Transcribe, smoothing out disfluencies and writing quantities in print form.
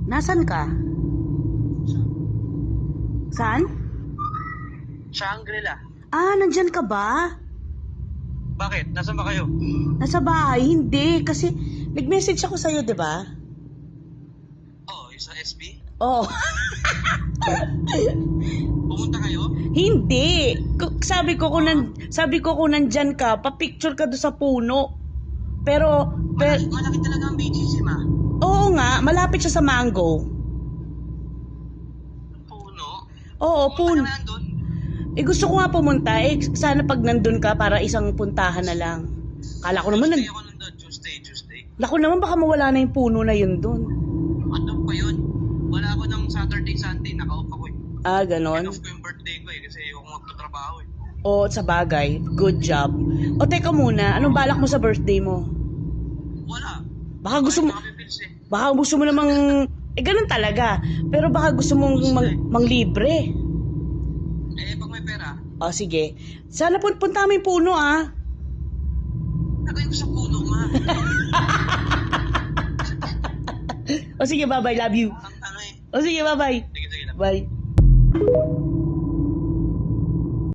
Nasaan ka? Saan? Shangri-La. Nandyan ka ba? Bakit? Nasaan ba kayo? Nasa bahay? Hindi. Kasi nag-message ako sa'yo, di ba? Oo, yung sa SB. Oo. Pumunta kayo? Hindi. Sabi ko kung nandyan ka, pa-picture ka doon sa puno. Pero, Malaki talaga ang BGC, ma. oo nga, malapit siya sa Mango. Puno. Oo, Pumunta puno. ka na doon. Gusto ko nga pumunta. Sana pag nandun ka para isang puntahan na lang. Kala ko naman, Tuesday ako nandun. Tuesday. Lako naman baka mawala na yung puno na yun dun. Ano pa yun? Wala ako ng Saturday, Sunday. Naka-off ako eh. Ganon. Off ko yung birthday ko eh. Kasi ayoko magtatrabaho eh. O, sa bagay. Good job. O, teka muna. Anong balak mo sa birthday mo? Wala. Baka gusto mo... Nakapipils eh. Baka gusto mo namang... ganun talaga. Pero baka gusto mong manglibre. Pag may pera, O, sige. Sana punta mo yung puno, nagawin ko sa puno, ma. O, sige, bye-bye. Love you. Ang tanga eh. O, sige, bye-bye. Sige. Bye.